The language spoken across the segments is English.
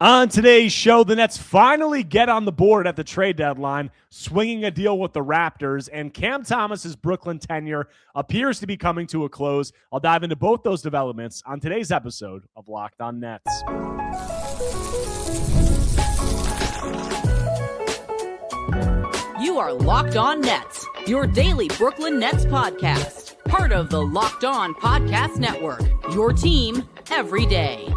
On today's show, the Nets finally get on the board at the trade deadline, swinging a deal with the Raptors, and Cam Thomas's Brooklyn tenure appears to be coming to a close. I'll dive into both those developments on today's episode of Locked On Nets. You are Locked On Nets, your daily Brooklyn Nets podcast. Part of the Locked On Podcast Network, your team every day.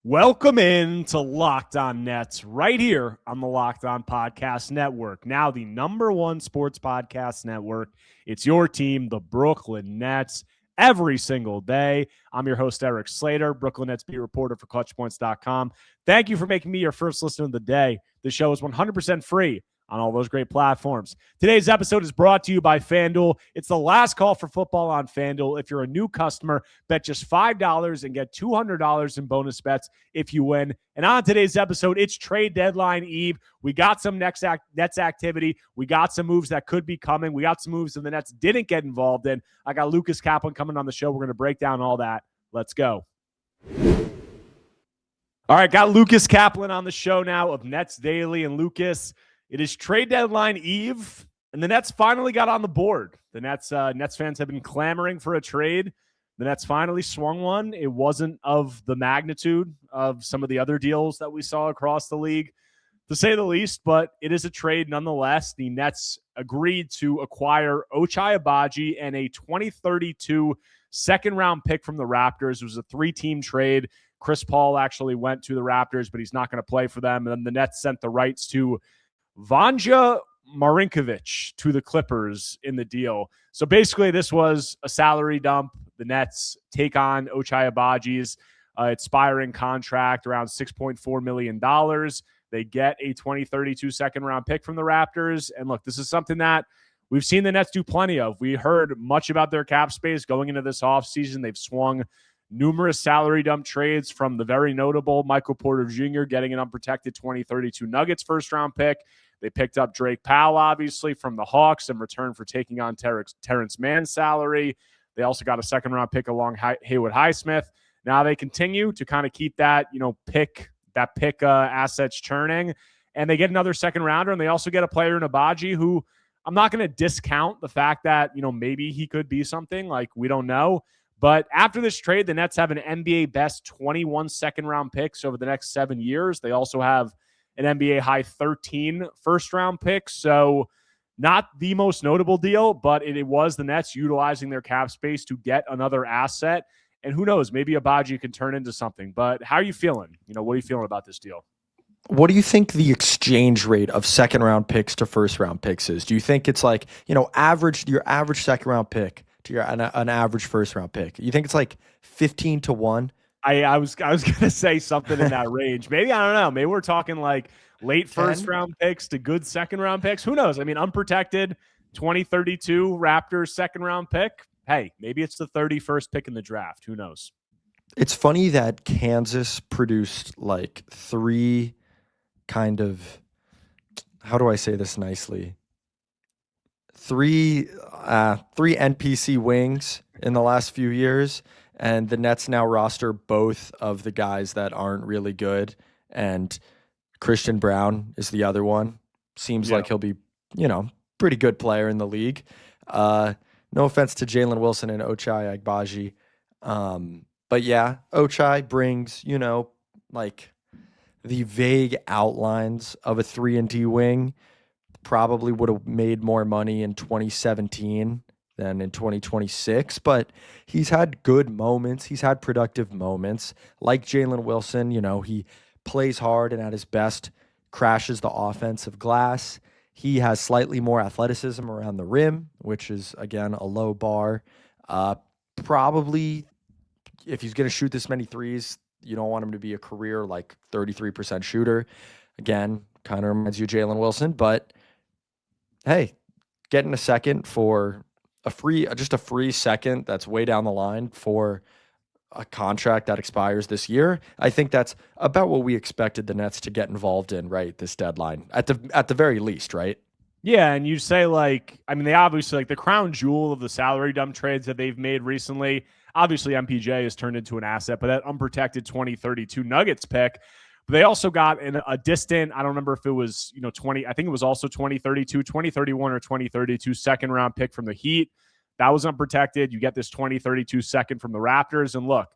Welcome in to Locked On Nets right here on the Locked On Podcast Network. Now the number one sports podcast network. It's your team, the Brooklyn Nets, every single day. I'm your host, Erik Slater, Brooklyn Nets beat reporter for ClutchPoints.com. Thank you for making me your first listener of the day. The show is 100% free on all those great platforms. Today's episode is brought to you by FanDuel. It's the last call for football on FanDuel. If you're a new customer, bet just $5 and get $200 in bonus bets if you win. And on today's episode, it's trade deadline eve. We got some Nets activity. We got some moves that could be coming. We got some moves that the Nets didn't get involved in. I got Lucas Kaplan coming on the show. We're going to break down all that. Let's go. All right, got Lucas Kaplan on the show now of Nets Daily. And Lucas, it is trade deadline eve, and the Nets finally got on the board. The Nets fans have been clamoring for a trade. The Nets finally swung one. It wasn't of the magnitude of some of the other deals that we saw across the league, to say the least, but it is a trade nonetheless. The Nets agreed to acquire Ochai Agbaji and a 2032 second-round pick from the Raptors. It was a three-team trade. Chris Paul actually went to the Raptors, but he's not going to play for them. And then the Nets sent the rights to Vanja Marinkovic to the Clippers in the deal. So basically, this was a salary dump. The Nets take on Ochai Agbaji's expiring contract, around $6.4 million. They get a 2032 second-round pick from the Raptors. And look, this is something that we've seen the Nets do plenty of. We heard much about their cap space going into this offseason. They've swung numerous salary dump trades, from the very notable Michael Porter Jr. getting an unprotected 2032 Nuggets first-round pick. They picked up Drake Powell, obviously, from the Hawks in return for taking on Terrence Mann's salary. They also got a second-round pick along Haywood Highsmith. Now they continue to kind of keep that, pick assets churning, and they get another second-rounder, and they also get a player in Agbaji who I'm not going to discount the fact that, maybe he could be something. Like, we don't know. But after this trade, the Nets have an NBA best 21 second-round picks over the next 7 years. They also have an NBA high 13 first-round picks. So not the most notable deal, but it was the Nets utilizing their cap space to get another asset. And who knows, maybe Agbaji can turn into something. But how are you feeling? What are you feeling about this deal? What do you think the exchange rate of second-round picks to first-round picks is? Do you think it's like, your average second-round pick to an average first-round pick? You think it's like 15-1? I was going to say something in that range. Maybe, I don't know. Maybe we're talking like late first-round picks to good second-round picks. Who knows? I mean, unprotected 2032 Raptors second-round pick. Hey, maybe it's the 31st pick in the draft. Who knows? It's funny that Kansas produced like three kind of, how do I say this nicely? Three NPC wings in the last few years, and the Nets now roster both of the guys that aren't really good, and Christian Brown is the other one. Seems like he'll be, pretty good player in the league. No offense to Jalen Wilson and Ochai Agbaji. But yeah, Ochai brings, like the vague outlines of a 3-and-D wing. Probably would have made more money in 2017 than in 2026, but he's had good moments. He's had productive moments. Like Jalen Wilson, he plays hard and at his best crashes the offensive glass. He has slightly more athleticism around the rim, which is, again, a low bar. Probably, if he's going to shoot this many threes, you don't want him to be a career, 33% shooter. Again, kind of reminds you of Jalen Wilson, but hey, getting a second for just a free second that's way down the line for a contract that expires this year, I think that's about what we expected the Nets to get involved in, right, this deadline, at the very least, right? Yeah, and you say, they obviously, the crown jewel of the salary dump trades that they've made recently, Obviously, MPJ has turned into an asset, but that unprotected 2032 Nuggets pick. But they also got a distant, I don't remember if it was, 20, I think it was also 2032, 2031 or 2032 second round pick from the Heat. That was unprotected. You get this 2032 second from the Raptors. And look,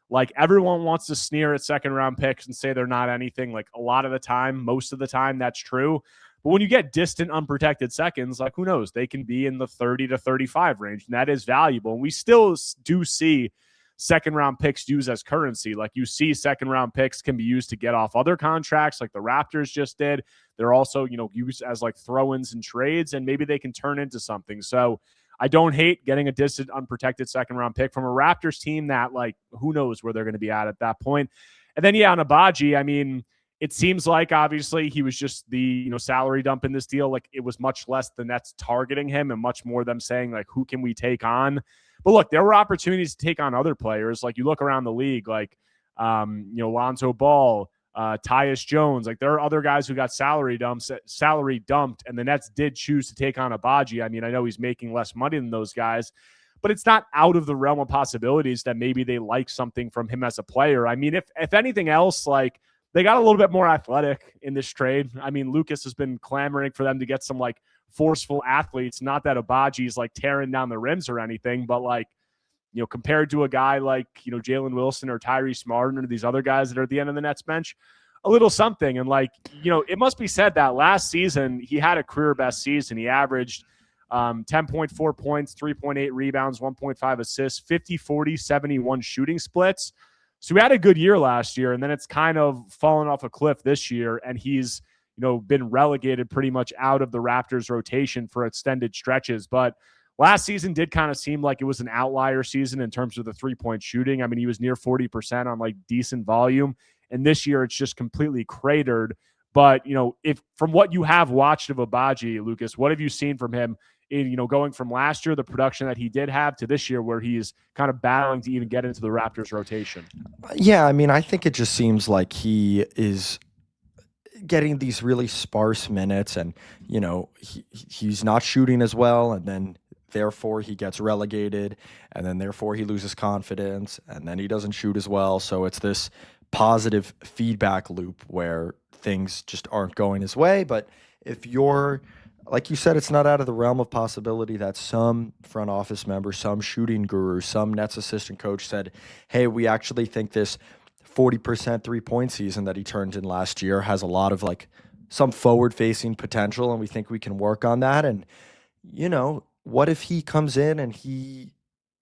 like everyone wants to sneer at second round picks and say they're not anything. Like a lot of the time, most of the time, that's true. But when you get distant unprotected seconds, like who knows, they can be in the 30 to 35 range. And that is valuable. And we still do see second round picks used as currency. Like you see second round picks can be used to get off other contracts like the Raptors just did. They're also, used as like throw-ins and trades, and maybe they can turn into something. So I don't hate getting a distant unprotected second round pick from a Raptors team that, like, who knows where they're going to be at that point. And then, on Agbaji, I mean, it seems like obviously he was just the, salary dump in this deal. Like it was much less the Nets targeting him and much more them saying like, who can we take on? But look, there were opportunities to take on other players. Like you look around the league, like, Lonzo Ball, Tyus Jones, like there are other guys who got salary dumped, and the Nets did choose to take on Agbaji. I mean, I know he's making less money than those guys, but it's not out of the realm of possibilities that maybe they like something from him as a player. I mean, if anything else, like they got a little bit more athletic in this trade. I mean, Lucas has been clamoring for them to get some like forceful athletes. Not that Agbaji's like tearing down the rims or anything, but like, compared to a guy like, Jalen Wilson or Tyrese Martin or these other guys that are at the end of the Nets bench, a little something. And like, it must be said that last season he had a career best season. He averaged 10.4 points, 3.8 rebounds, 1.5 assists, 50, 40, 71 shooting splits. So we had a good year last year, and then it's kind of fallen off a cliff this year, and he's, been relegated pretty much out of the Raptors rotation for extended stretches. But last season did kind of seem like it was an outlier season in terms of the three-point shooting. I mean, he was near 40% on like decent volume, and this year it's just completely cratered. But, if from what you have watched of Agbaji, Lucas, what have you seen from him in, going from last year, the production that he did have, to this year where he's kind of battling to even get into the Raptors rotation? Yeah, I mean, I think it just seems like he is getting these really sparse minutes, and, he's not shooting as well, and then therefore he gets relegated, and then therefore he loses confidence, and then he doesn't shoot as well. So it's this positive feedback loop where things just aren't going his way. But if you're, like you said, it's not out of the realm of possibility that some front office member, some shooting guru, some Nets assistant coach said, hey, we actually think this 40% three-point season that he turned in last year has a lot of like some forward-facing potential, and we think we can work on that. And, what if he comes in and he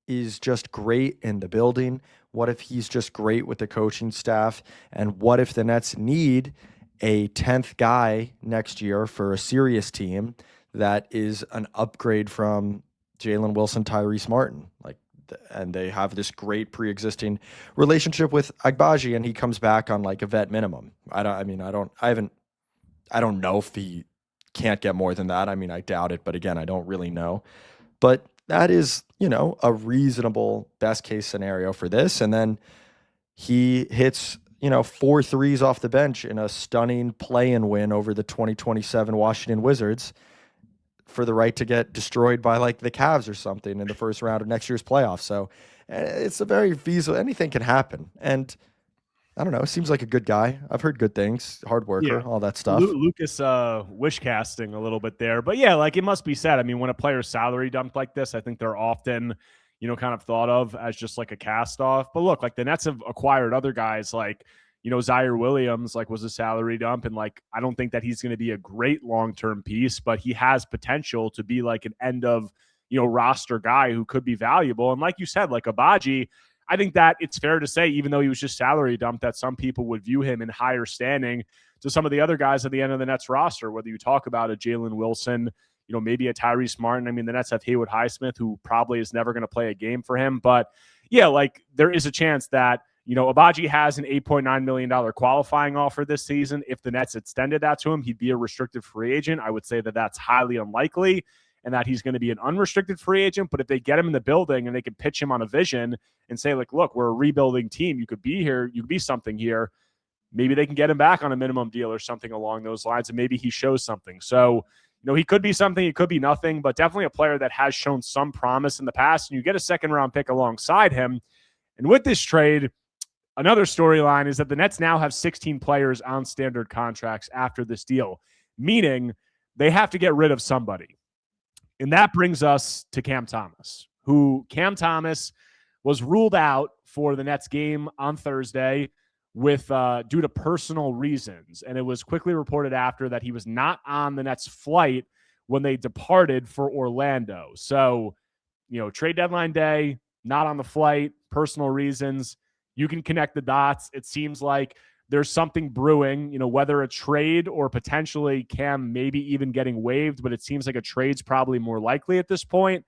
is just great in the building? What if he's just great with the coaching staff? And what if the Nets need a 10th guy next year for a serious team that is an upgrade from Jalen Wilson, Tyrese Martin? And they have this great pre-existing relationship with Agbaji, and he comes back on like a vet minimum. I don't know if he can't get more than that. I mean, I doubt it, but again, I don't really know. But that is, a reasonable best case scenario for this. And then he hits, 4 threes off the bench in a stunning play-in win over the 2027 Washington Wizards for the right to get destroyed by like the Cavs or something in the first round of next year's playoffs. So it's a very feasible, anything can happen. And I don't know, seems like a good guy. I've heard good things, hard worker, all that stuff. Lucas wish casting a little bit there. But yeah, like it must be said. I mean, when a player's salary dumped like this, I think they're often, kind of thought of as just like a cast off. But look, like the Nets have acquired other guys like, Zaire Williams, like was a salary dump. And like, I don't think that he's going to be a great long-term piece, but he has potential to be like an end of, roster guy who could be valuable. And like you said, like Agbaji, I think that it's fair to say, even though he was just salary dumped, that some people would view him in higher standing to some of the other guys at the end of the Nets roster, whether you talk about a Jalen Wilson, maybe a Tyrese Martin. I mean, the Nets have Haywood Highsmith, who probably is never going to play a game for him. But yeah, like there is a chance that, Agbaji has an $8.9 million qualifying offer this season. If the Nets extended that to him, he'd be a restricted free agent. I would say that that's highly unlikely and that he's going to be an unrestricted free agent. But if they get him in the building and they can pitch him on a vision and say, like, look, we're a rebuilding team. You could be here. You could be something here. Maybe they can get him back on a minimum deal or something along those lines. And maybe he shows something. So, he could be something. He could be nothing, but definitely a player that has shown some promise in the past. And you get a second round pick alongside him. And with this trade, another storyline is that the Nets now have 16 players on standard contracts after this deal, meaning they have to get rid of somebody. And that brings us to Cam Thomas, who was ruled out for the Nets game on Thursday with due to personal reasons. And it was quickly reported after that he was not on the Nets flight when they departed for Orlando. So, trade deadline day, not on the flight, personal reasons. You can connect the dots. It seems like there's something brewing, whether a trade or potentially Cam maybe even getting waived, but it seems like a trade's probably more likely at this point.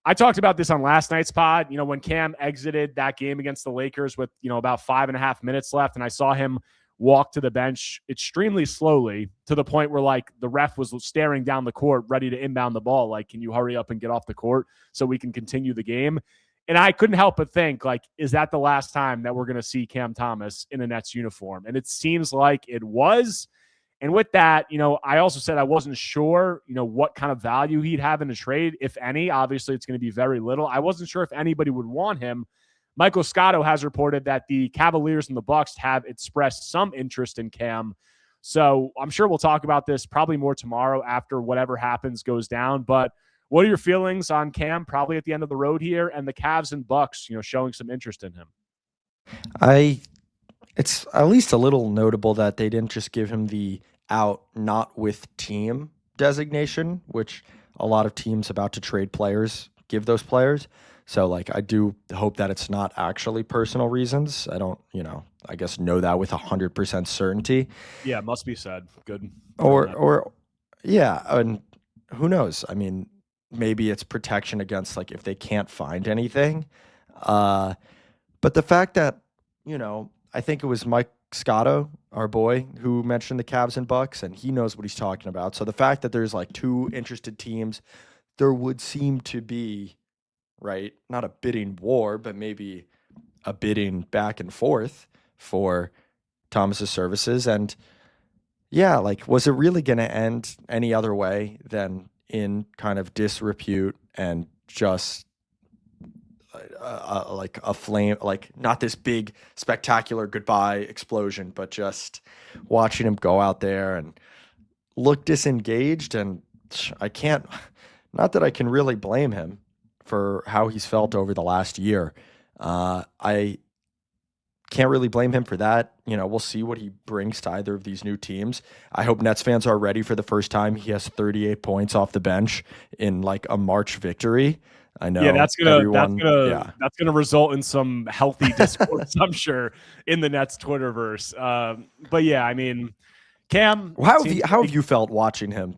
I talked about this on last night's pod, when Cam exited that game against the Lakers with, about 5.5 minutes left, and I saw him walk to the bench extremely slowly to the point where, like, the ref was staring down the court ready to inbound the ball. Like, can you hurry up and get off the court so we can continue the game? And I couldn't help but think, like, is that the last time that we're going to see Cam Thomas in a Nets uniform? And it seems like it was. And with that, I also said I wasn't sure, what kind of value he'd have in a trade, if any. Obviously, it's going to be very little. I wasn't sure if anybody would want him. Michael Scotto has reported that the Cavaliers and the Bucks have expressed some interest in Cam. So I'm sure we'll talk about this probably more tomorrow after whatever happens goes down. But what are your feelings on Cam probably at the end of the road here, and the Cavs and Bucks, showing some interest in him? It's at least a little notable that they didn't just give him the out not with team designation, which a lot of teams about to trade players give those players. So, like, I do hope that it's not actually personal reasons. I don't, I guess know that with 100% certainty. Yeah, it must be said. Good. Yeah, and who knows? I mean, maybe it's protection against, like, if they can't find anything. But the fact that, I think it was Mike Scotto, our boy, who mentioned the Cavs and Bucks, and he knows what he's talking about. So the fact that there's, like, two interested teams, there would seem to be, right, not a bidding war, but maybe a bidding back and forth for Thomas's services. And yeah, like, was it really going to end any other way than in kind of disrepute and just like a flame, like, not this big spectacular goodbye explosion, but just watching him go out there and look disengaged? And not that I can really blame him for how he's felt over the last year. I can't really blame him for that. We'll see what he brings to either of these new teams. I hope Nets fans are ready for the first time he has 38 points off the bench in, like, a March victory. I know. Yeah, that's gonna result in some healthy discourse, I'm sure, in the Nets Twitterverse. But yeah, I mean, Cam, how have you felt watching him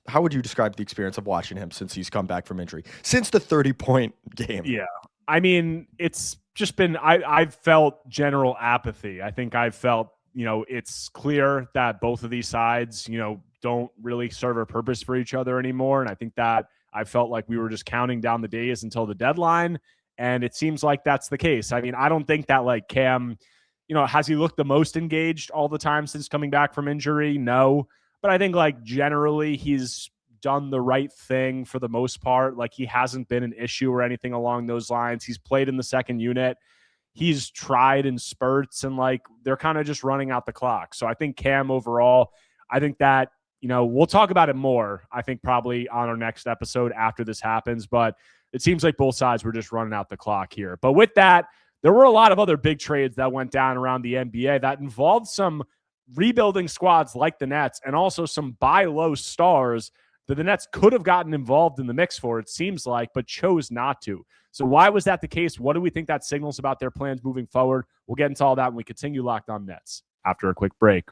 how would you describe the experience of watching him since he's come back from injury, since the 30-point game? Yeah, I mean, it's just been, I've felt general apathy. I think I've felt, it's clear that both of these sides, don't really serve a purpose for each other anymore. And I think that I felt like we were just counting down the days until the deadline. And it seems like that's the case. I mean, I don't think that, like, Cam, has he looked the most engaged all the time since coming back from injury? No. But I think, like, generally he's done the right thing for the most part. Like, he hasn't been an issue or anything along those lines. He's played in the second unit. He's tried in spurts, and, like, they're kind of just running out the clock. So I think Cam overall, I think that, we'll talk about it more, I think, probably on our next episode after this happens. But it seems like both sides were just running out the clock here. But with that, there were a lot of other big trades that went down around the NBA that involved some rebuilding squads like the Nets, and also some buy low stars that the Nets could have gotten involved in the mix for, it seems like, but chose not to. So why was that the case? What do we think that signals about their plans moving forward? We'll get into all that when we continue Locked On Nets after a quick break.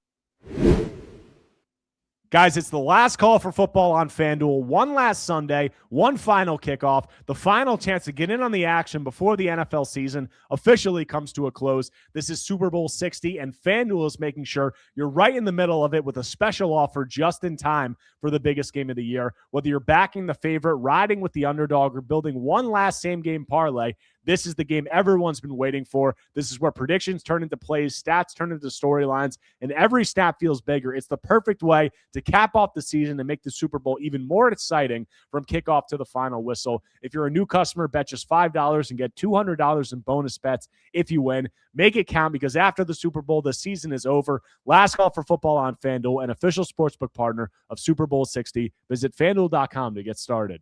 Guys, it's the last call for football on FanDuel. One last Sunday, one final kickoff, the final chance to get in on the action before the NFL season officially comes to a close. This is Super Bowl 60, and FanDuel is making sure you're right in the middle of it with a special offer just in time for the biggest game of the year. Whether you're backing the favorite, riding with the underdog, or building one last same-game parlay, This is the game everyone's been waiting for. This is where predictions turn into plays, stats turn into storylines, and every snap feels bigger. It's the perfect way to cap off the season and make the Super Bowl even more exciting from kickoff to the final whistle. If you're a new customer, bet just $5 and get $200 in bonus bets if you win. Make it count, because after the Super Bowl, the season is over. Last call for football on FanDuel, an official sportsbook partner of Super Bowl 60. Visit FanDuel.com to get started.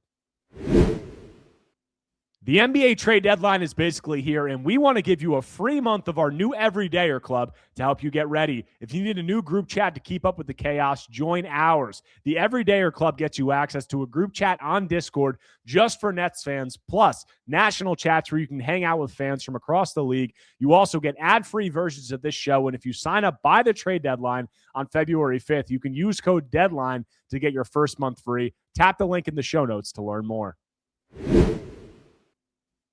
The NBA trade deadline is basically here, and we want to give you a free month of our new Everydayer Club to help you get ready. If you need a new group chat to keep up with the chaos, join ours. The Everydayer Club gets you access to a group chat on Discord just for Nets fans, plus national chats where you can hang out with fans from across the league. You also get ad-free versions of this show, and if you sign up by the trade deadline on February 5th, you can use code DEADLINE to get your first month free. Tap the link in the show notes to learn more.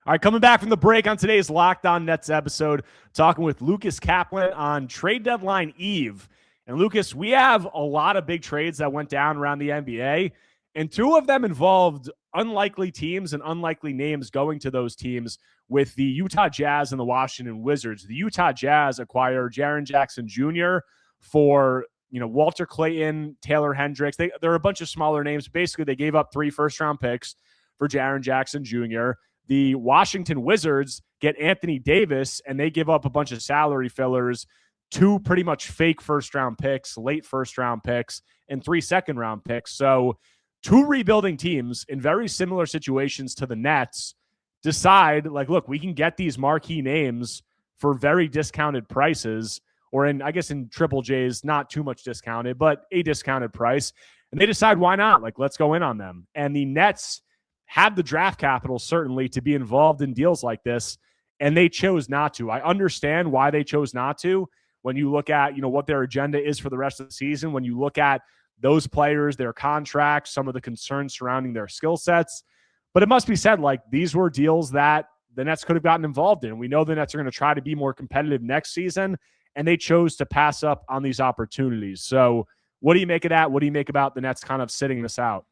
All right, coming back from the break on today's Locked On Nets episode, talking with Lucas Kaplan on trade deadline eve. And Lucas, we have a lot of big trades that went down around the NBA, and two of them involved unlikely teams and unlikely names going to those teams, with the Utah Jazz and the Washington Wizards. The Utah Jazz acquired Jaren Jackson Jr. for Walter Clayton, Taylor Hendricks. There are a bunch of smaller names. Basically, they gave up 3 first-round picks for Jaren Jackson Jr. The Washington Wizards get Anthony Davis, and they give up a bunch of salary fillers, 2 pretty much fake first-round picks, late first-round picks, and 3 second-round picks. So 2 rebuilding teams in very similar situations to the Nets decide, look, we can get these marquee names for very discounted prices, or in Triple J's, not too much discounted, but a discounted price. And they decide, why not? Let's go in on them. And the Nets had the draft capital, certainly, to be involved in deals like this, and they chose not to. I understand why they chose not to when you look at, what their agenda is for the rest of the season, when you look at those players, their contracts, some of the concerns surrounding their skill sets. But it must be said, these were deals that the Nets could have gotten involved in. We know the Nets are going to try to be more competitive next season, and they chose to pass up on these opportunities. So what do you make of that? What do you make about the Nets kind of sitting this out?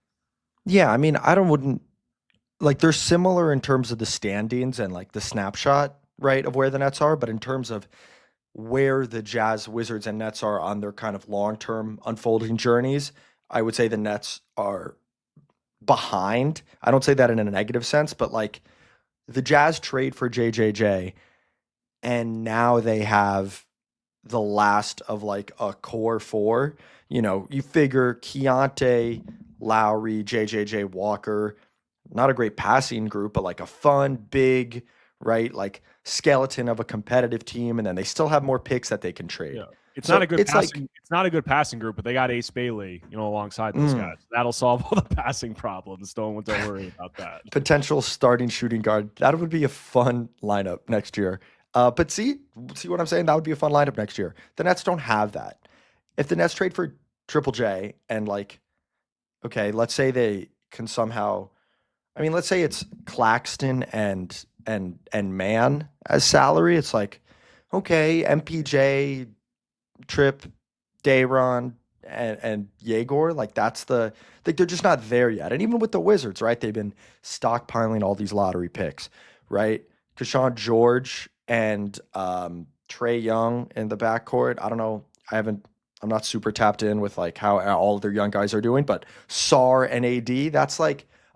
Yeah, they're similar in terms of the standings and the snapshot, right, of where the Nets are. But in terms of where the Jazz, Wizards, and Nets are on their kind of long-term unfolding journeys, I would say the Nets are behind. I don't say that in a negative sense, but the Jazz trade for JJJ, and now they have the last of a core 4. You figure Keontae, Lowry, JJJ, Walker, not a great passing group, but a fun, big, right, skeleton of a competitive team, and then they still have more picks that they can trade. Yeah. It's not a good passing group, but they got Ace Bailey, alongside those guys. That'll solve all the passing problems. Don't worry about that. Potential starting shooting guard. That would be a fun lineup next year. But see what I'm saying? That would be a fun lineup next year. The Nets don't have that. If the Nets trade for Triple J and okay, let's say they can somehow, let's say it's Claxton and Mann as salary. It's okay, MPJ, Tripp, Dayron, and Yegor. They're just not there yet. And even with the Wizards, right? They've been stockpiling all these lottery picks, right? Keshawn George and Trae Young in the backcourt. I don't know. I'm not super tapped in with how all of their young guys are doing, but SAR and AD, that's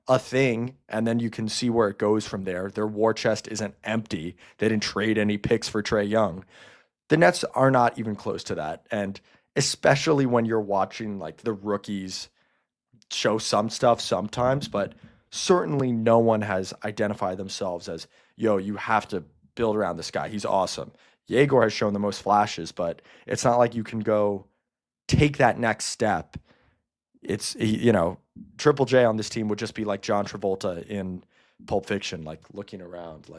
a thing, and then you can see where it goes from there. Their war chest isn't empty. They didn't trade any picks for Trae Young. The Nets are not even close to that, and especially when you're watching the rookies show some stuff sometimes, but certainly no one has identified themselves as, you have to build around this guy. He's awesome. Yegor has shown the most flashes, but it's not like you can go take that next step. It's, Triple J on this team would just be like John Travolta in Pulp Fiction, looking around,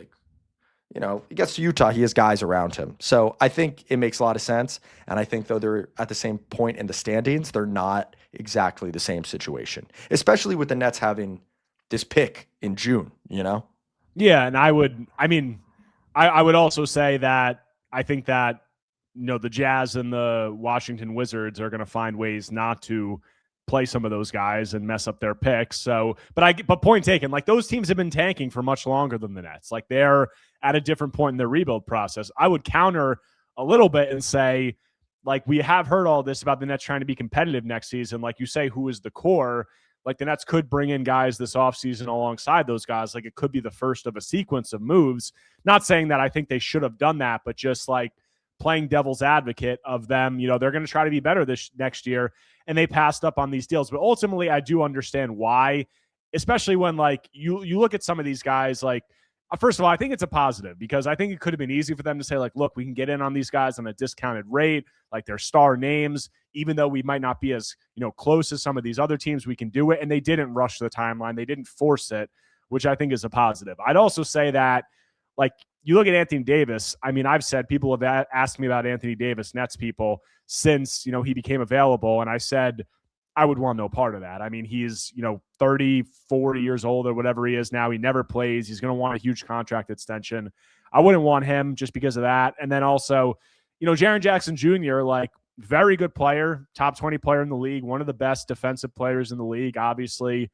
he gets to Utah, he has guys around him. So I think it makes a lot of sense. And I think though they're at the same point in the standings, they're not exactly the same situation, especially with the Nets having this pick in June, Yeah. And I would also say that I think that, the Jazz and the Washington Wizards are going to find ways not to play some of those guys and mess up their picks. So, but point taken, like those teams have been tanking for much longer than the Nets. Like they're at a different point in their rebuild process. I would counter a little bit and say, like, we have heard all this about the Nets trying to be competitive next season. Like you say, who is the core? Like the Nets could bring in guys this offseason alongside those guys. Like it could be the first of a sequence of moves. Not saying that I think they should have done that, but just like playing devil's advocate of them, you know, they're going to try to be better this next year. And they passed up on these deals. But ultimately, I do understand why, especially when like you look at some of these guys, like, first of all, I think it's a positive because I think it could have been easy for them to say, like, look, we can get in on these guys on a discounted rate, like they're star names, even though we might not be as, you know, close as some of these other teams, we can do it. And they didn't rush the timeline. They didn't force it, which I think is a positive. I'd also say that, like, you look at Anthony Davis. I mean, I've said people have asked me about Anthony Davis, Nets people, since, you know, he became available. And I said, I would want no part of that. I mean, he's, you know, 30, 40 years old or whatever he is now. He never plays. He's going to want a huge contract extension. I wouldn't want him just because of that. And then also, you know, Jaren Jackson Jr., like, very good player, top 20 player in the league, one of the best defensive players in the league, obviously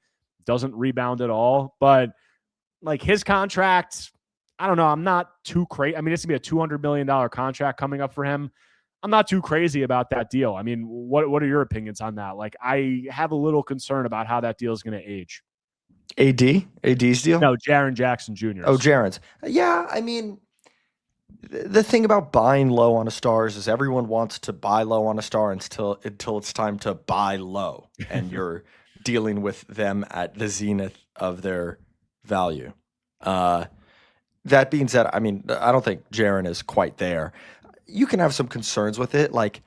doesn't rebound at all. But, like, his contract, I don't know. I'm not too crazy. I mean, it's going to be a $200 million contract coming up for him. I'm not too crazy about that deal. I mean, what are your opinions on that? Like, I have a little concern about how that deal is going to age. AD's deal? No, Jaren Jackson Jr. Oh, Jaren's. Yeah, I mean, the thing about buying low on a star is everyone wants to buy low on a star until it's time to buy low, and you're dealing with them at the zenith of their value. That being said, I mean, I don't think Jaren is quite there. You can have some concerns with it. Like,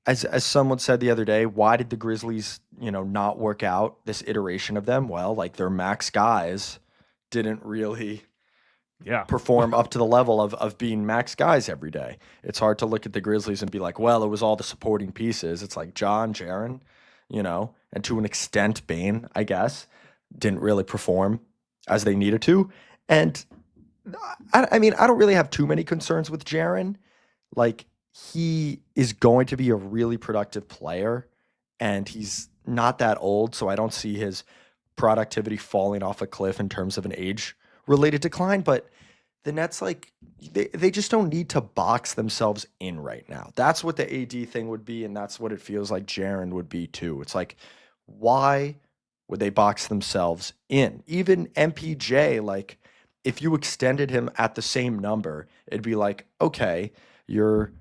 as someone said the other day, why did the Grizzlies, you know, not work out this iteration of them? Well, like, their max guys didn't really perform up to the level of being max guys every day. It's hard to look at the Grizzlies and be like, well, it was all the supporting pieces. It's like John, Jaren, you know, and to an extent, Bane, I guess, didn't really perform as they needed to. And I mean, I don't really have too many concerns with Jaren. Like, he is going to be a really productive player, and he's not that old, so I don't see his productivity falling off a cliff in terms of an age-related decline. But the Nets, like, they just don't need to box themselves in right now. That's what the AD thing would be, and that's what it feels like Jaren would be too. It's like, why would they box themselves in? Even MPJ, like, if you extended him at the same number, it'd be like, okay, you're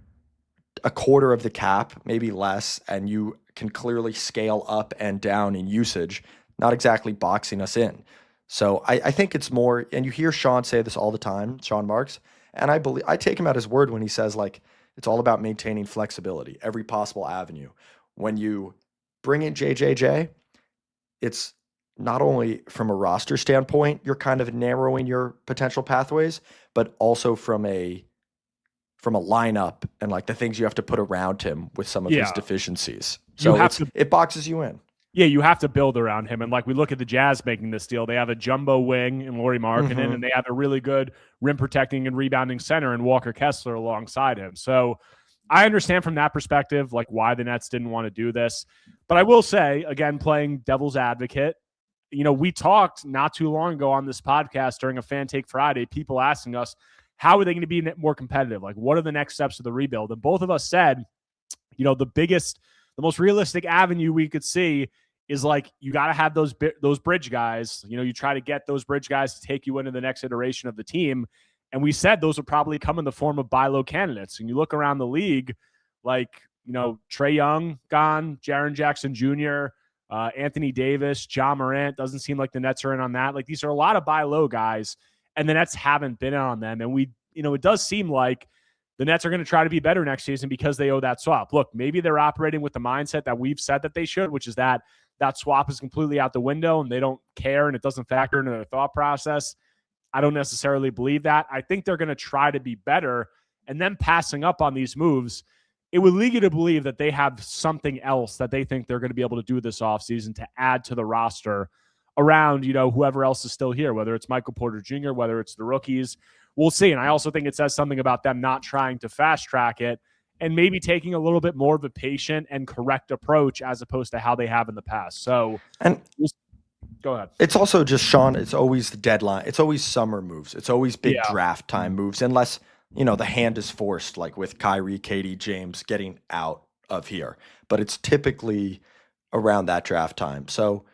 a quarter of the cap, maybe less, and you can clearly scale up and down in usage, not exactly boxing us in. So I think it's more, and you hear Sean say this all the time, Sean Marks, and I take him at his word when he says, like, it's all about maintaining flexibility, every possible avenue. When you bring in JJJ, it's not only from a roster standpoint, you're kind of narrowing your potential pathways, but also from a lineup and, like, the things you have to put around him with some of his deficiencies. So it boxes you in. Yeah, you have to build around him. And, like, we look at the Jazz making this deal. They have a jumbo wing in Lauri Markkanen, and they have a really good rim protecting and rebounding center in Walker Kessler alongside him. So I understand from that perspective, like, why the Nets didn't want to do this. But I will say, again, playing devil's advocate, you know, we talked not too long ago on this podcast during a Fan Take Friday, people asking us, how are they going to be more competitive? Like, what are the next steps of the rebuild? And both of us said, you know, the most realistic avenue we could see is, like, you got to have those bridge guys. You know, you try to get those bridge guys to take you into the next iteration of the team. And we said those would probably come in the form of buy low candidates. And you look around the league, like, you know, Trae Young gone, Jaren Jackson Jr., Anthony Davis, Ja Morant. Doesn't seem like the Nets are in on that. Like, these are a lot of buy low guys, and the Nets haven't been on them. And it does seem like the Nets are going to try to be better next season because they owe that swap. Look, maybe they're operating with the mindset that we've said that they should, which is that swap is completely out the window and they don't care and it doesn't factor into their thought process. I don't necessarily believe that. I think they're going to try to be better, and then passing up on these moves, it would lead you to believe that they have something else that they think they're going to be able to do this offseason to add to the roster around, you know, whoever else is still here, whether it's Michael Porter Jr., whether it's the rookies. We'll see. And I also think it says something about them not trying to fast track it and maybe taking a little bit more of a patient and correct approach as opposed to how they have in the past. So, and go ahead. it's also just, Sean, it's always the deadline. It's always summer moves. It's always big draft time moves, unless, the hand is forced, like with Kyrie, Katie, James getting out of here. But it's typically around that draft time. So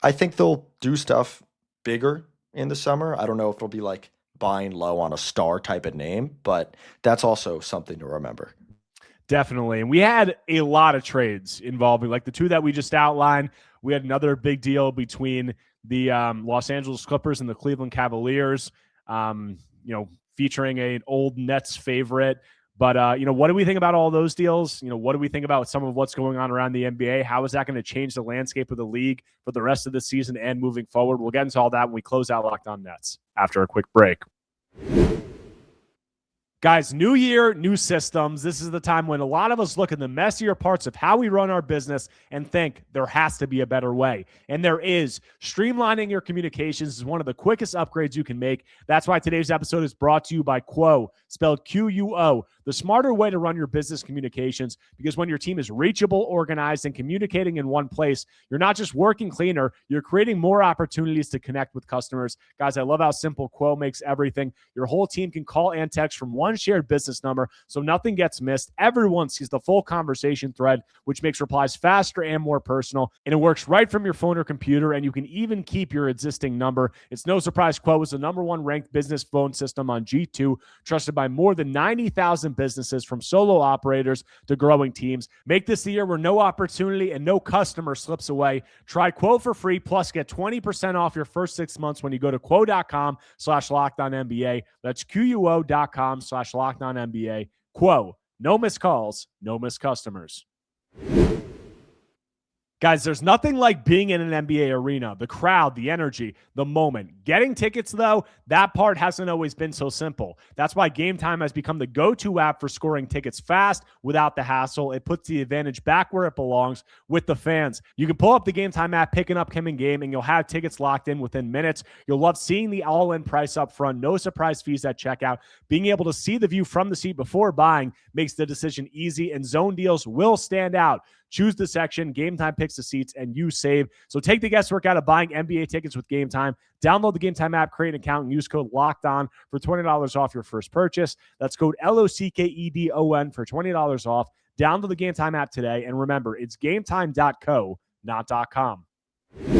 I think they'll do stuff bigger in the summer. I don't know if it'll be like buying low on a star type of name, but that's also something to remember. Definitely. And we had a lot of trades involving, like the two that we just outlined. We had another big deal between the Los Angeles Clippers and the Cleveland Cavaliers, featuring an old Nets favorite. But, what do we think about all those deals? What do we think about some of what's going on around the NBA? How is that going to change the landscape of the league for the rest of the season and moving forward? We'll get into all that when we close out Locked On Nets after a quick break. Guys, new year, new systems. This is the time when a lot of us look at the messier parts of how we run our business and think there has to be a better way. And there is. Streamlining your communications is one of the quickest upgrades you can make. That's why today's episode is brought to you by Quo, spelled Quo, the smarter way to run your business communications, because when your team is reachable, organized, and communicating in one place, you're not just working cleaner, you're creating more opportunities to connect with customers. Guys, I love how simple Quo makes everything. Your whole team can call and text from one shared business number, so nothing gets missed. Everyone sees the full conversation thread, which makes replies faster and more personal, and it works right from your phone or computer, and you can even keep your existing number. It's no surprise Quo is the #1 ranked business phone system on G2, trusted by more than 90,000 businesses, from solo operators to growing teams. Make this the year where no opportunity and no customer slips away. Try Quo for free, plus get 20% off your first 6 months when you go to quo.com/LockedOnNBA. That's QUO.com/LockedOnNBA. Quo, no missed calls, no missed customers. Guys, there's nothing like being in an NBA arena, the crowd, the energy, the moment. Getting tickets, though, that part hasn't always been so simple. That's why Game Time has become the go-to app for scoring tickets fast without the hassle. It puts the advantage back where it belongs, with the fans. You can pull up the Game Time app, pick an upcoming game, and you'll have tickets locked in within minutes. You'll love seeing the all-in price up front, no surprise fees at checkout. Being able to see the view from the seat before buying makes the decision easy, and zone deals will stand out. Choose the section, Game Time picks the seats, and you save. So take the guesswork out of buying NBA tickets with Game Time. Download the Game Time app, create an account, and use code LOCKEDON for $20 off your first purchase. That's code LOCKEDON for $20 off. Download the Game Time app today. And remember, it's gametime.co, not .com. All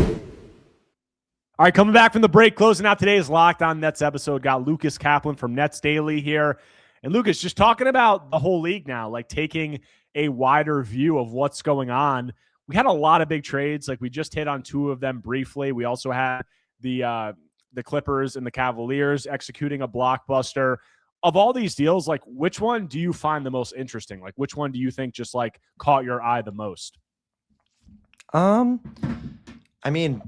right, coming back from the break, closing out today's Locked On Nets episode, got Lucas Kaplan from Nets Daily here. And Lucas, just talking about the whole league now, like taking a wider view of what's going on. We had a lot of big trades. Like, we just hit on two of them briefly. We also had the Clippers and the Cavaliers executing a blockbuster. Of all these deals, like, which one do you find the most interesting? Like, which one do you think just like caught your eye the most? I mean,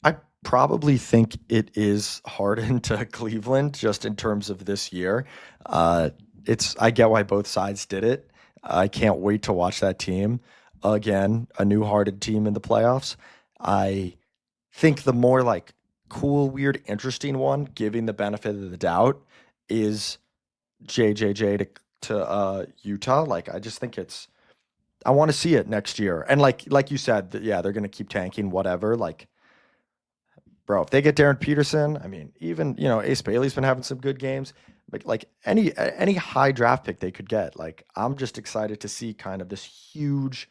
I probably think it is Harden to Cleveland, just in terms of this year. I get why both sides did it. I can't wait to watch that team again, a new Harden team in the playoffs. I think the more like cool, weird, interesting one, giving the benefit of the doubt, is JJJ to Utah. Like, I just think I want to see it next year. And like you said, yeah, they're going to keep tanking, whatever. Like, bro, if they get Darren Peterson, I mean, even, Ace Bailey's been having some good games. But like any high draft pick they could get, like, I'm just excited to see kind of this huge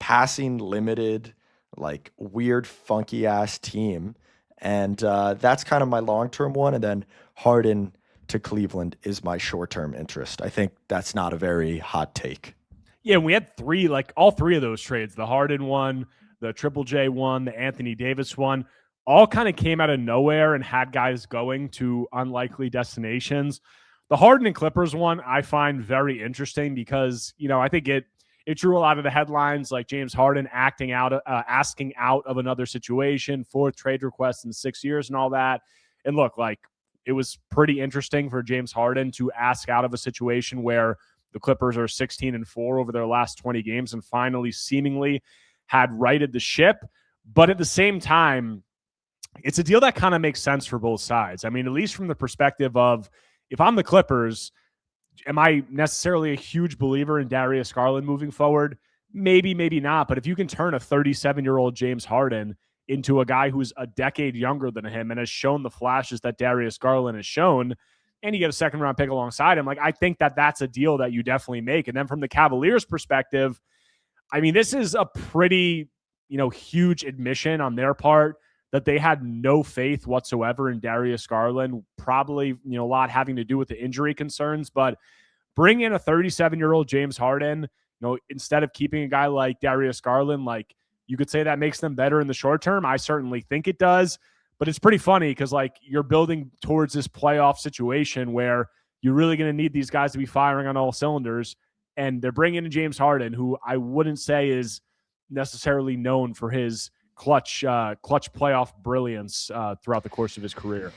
passing limited, like, weird funky ass team. And that's kind of my long-term one. And then Harden to Cleveland is my short-term interest. I think that's not a very hot take. Yeah, and we had all three of those trades, the Harden one, the Triple J one, the Anthony Davis one, all kind of came out of nowhere and had guys going to unlikely destinations. The Harden and Clippers one I find very interesting because, I think it drew a lot of the headlines, like James Harden asking out of another situation, 4th trade request in 6 years and all that. And look, like, it was pretty interesting for James Harden to ask out of a situation where the Clippers are 16-4 over their last 20 games and finally seemingly had righted the ship. But at the same time, it's a deal that kind of makes sense for both sides. I mean, at least from the perspective of, if I'm the Clippers, am I necessarily a huge believer in Darius Garland moving forward? Maybe, maybe not. But if you can turn a 37-year-old James Harden into a guy who's a decade younger than him and has shown the flashes that Darius Garland has shown, and you get a second-round pick alongside him, like, I think that that's a deal that you definitely make. And then from the Cavaliers' perspective, I mean, this is a pretty, huge admission on their part that they had no faith whatsoever in Darius Garland, probably, a lot having to do with the injury concerns. But bring in a 37-year-old James Harden, instead of keeping a guy like Darius Garland, like, you could say that makes them better in the short term. I certainly think it does. But it's pretty funny because, like, you're building towards this playoff situation where you're really going to need these guys to be firing on all cylinders. And they're bringing in James Harden, who I wouldn't say is necessarily known for his clutch playoff brilliance throughout the course of his career.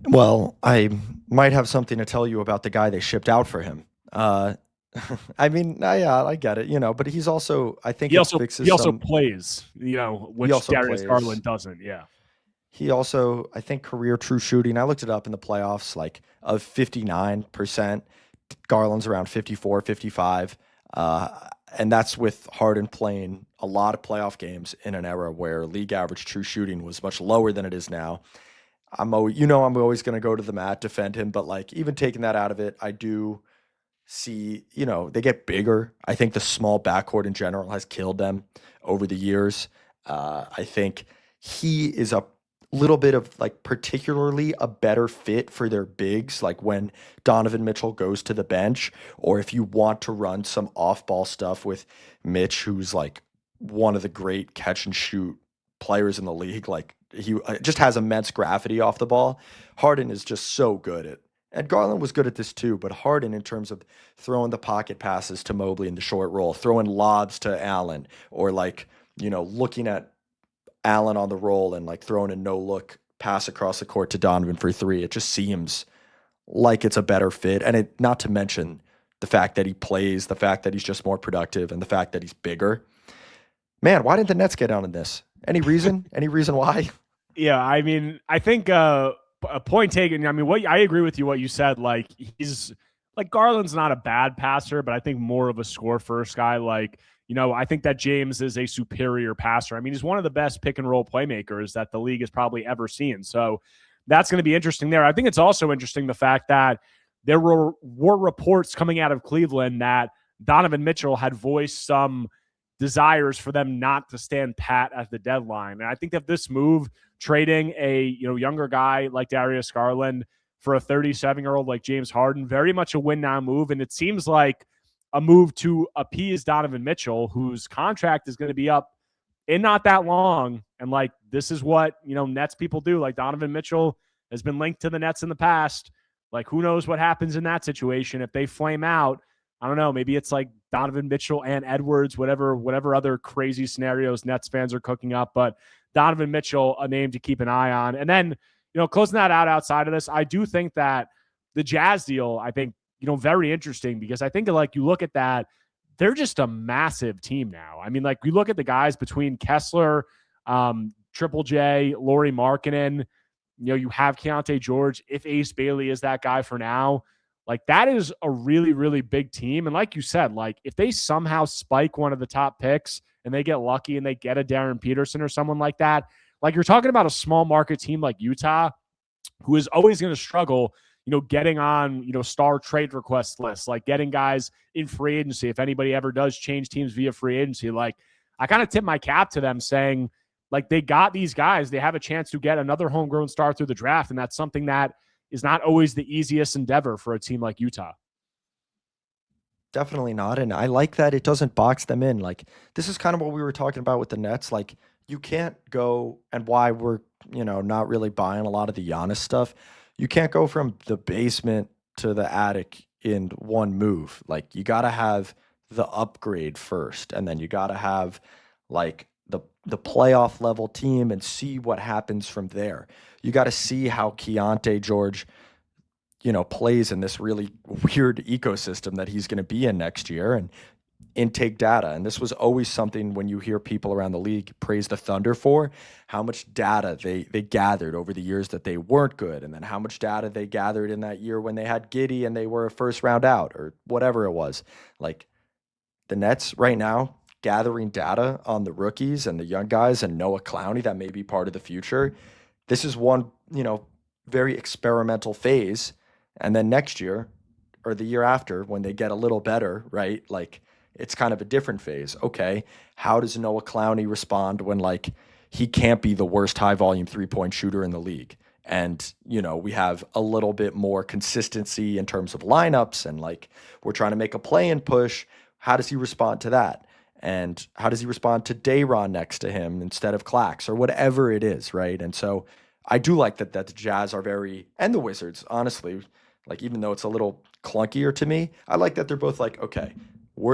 Well, I might have something to tell you about the guy they shipped out for him. I mean, yeah, I get it, but he's also, I think he also plays, which Darius Garland doesn't. Yeah. He also, I think, career true shooting, I looked it up in the playoffs, like of 59%. Garland's around 54, 55. And that's with Harden playing a lot of playoff games in an era where league average true shooting was much lower than it is now. I'm always going to go to the mat, defend him, but like even taking that out of it, I do see, they get bigger. I think the small backcourt in general has killed them over the years. I think he is a little bit of like particularly a better fit for their bigs, like when Donovan Mitchell goes to the bench, or if you want to run some off-ball stuff with Mitch, who's like one of the great catch and shoot players in the league. Like he just has immense gravity off the ball. Harden is just so good at, and Garland was good at this too, but Harden in terms of throwing the pocket passes to Mobley in the short roll, throwing lobs to Allen, or like, looking at Allen on the roll and like throwing a no-look pass across the court to Donovan for three. It just seems like it's a better fit. And not to mention the fact that he plays, the fact that he's just more productive, and the fact that he's bigger. Man, why didn't the Nets get on in this? Any reason? Any reason why? Yeah, I mean, I think a point taken. I mean, I agree with you what you said. Like, he's like, Garland's not a bad passer, but I think more of a score first guy. Like, I think that James is a superior passer. I mean, he's one of the best pick and roll playmakers that the league has probably ever seen. So that's going to be interesting there. I think it's also interesting the fact that there were reports coming out of Cleveland that Donovan Mitchell had voiced some desires for them not to stand pat at the deadline. And I think that this move, trading a younger guy like Darius Garland for a 37-year-old like James Harden, very much a win now move. And it seems like a move to appease Donovan Mitchell, whose contract is going to be up in not that long. And like, this is what, Nets people do. Like, Donovan Mitchell has been linked to the Nets in the past. Like, who knows what happens in that situation? If they flame out, I don't know, maybe it's like Donovan Mitchell and Edwards, whatever other crazy scenarios Nets fans are cooking up. But Donovan Mitchell, a name to keep an eye on. And then, closing that out outside of this, I do think that the Jazz deal, I think, very interesting, because I think, like, you look at that, they're just a massive team now. I mean, like, you look at the guys between Kessler, Triple J, Lauri Markkanen, you have Keontae George. If Ace Bailey is that guy for now, like, that is a really, really big team. And like you said, like, if they somehow spike one of the top picks and they get lucky and they get a Darren Peterson or someone like that, like, you're talking about a small market team like Utah, who is always going to struggle, getting on, star trade request lists, like getting guys in free agency. If anybody ever does change teams via free agency, like, I kind of tip my cap to them, saying, like, they got these guys, they have a chance to get another homegrown star through the draft. And that's something that is not always the easiest endeavor for a team like Utah. Definitely not. And I like that it doesn't box them in. Like, this is kind of what we were talking about with the Nets. Like, you can't go, and why we're, not really buying a lot of the Giannis stuff. You can't go from the basement to the attic in one move. Like, you got to have the upgrade first, and then you got to have like the playoff level team and see what happens from there. You got to see how Keontae George, plays in this really weird ecosystem that he's going to be in next year. And intake data. And this was always something when you hear people around the league praise the Thunder for, how much data they gathered over the years that they weren't good, and then how much data they gathered in that year when they had Giddey and they were a first round out or whatever it was. Like, the Nets right now gathering data on the rookies and the young guys and Noah Clowney that may be part of the future. This is one, very experimental phase. And then next year or the year after, when they get a little better, right? Like, it's kind of a different phase. Okay, how does Noah Clowney respond when, like, he can't be the worst high volume 3-point shooter in the league? And, we have a little bit more consistency in terms of lineups, and, like, we're trying to make a play and push. How does he respond to that? And how does he respond to Dayron next to him instead of Clax or whatever it is, right? And so I do like that the Jazz are and the Wizards, honestly, like, even though it's a little clunkier to me, I like that they're both like, okay,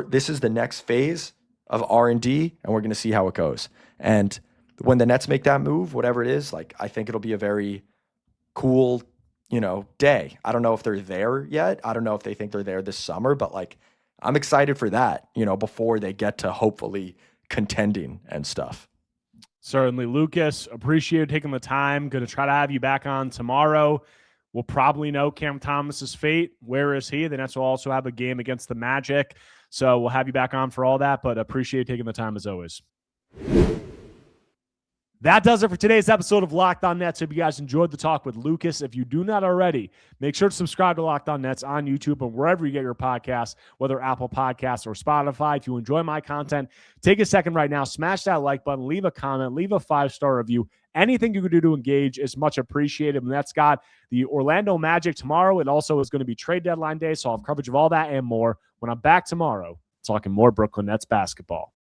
this is the next phase of R&D, and we're going to see how it goes. And when the Nets make that move, whatever it is, like, I think it'll be a very cool, day. I don't know if they're there yet. I don't know if they think they're there this summer, but, like, I'm excited for that, before they get to hopefully contending and stuff. Certainly, Lucas. Appreciate taking the time. Going to try to have you back on tomorrow. We'll probably know Cam Thomas's fate. Where is he? The Nets will also have a game against the Magic. So we'll have you back on for all that, but appreciate taking the time as always. That does it for today's episode of Locked On Nets. If you guys enjoyed the talk with Lucas, if you do not already, make sure to subscribe to Locked On Nets on YouTube and wherever you get your podcasts, whether Apple Podcasts or Spotify. If you enjoy my content, take a second right now, smash that like button, leave a comment, leave a 5-star review. Anything you can do to engage is much appreciated. And that's got the Orlando Magic tomorrow. It also is going to be trade deadline day, so I'll have coverage of all that and more when I'm back tomorrow talking more Brooklyn Nets basketball.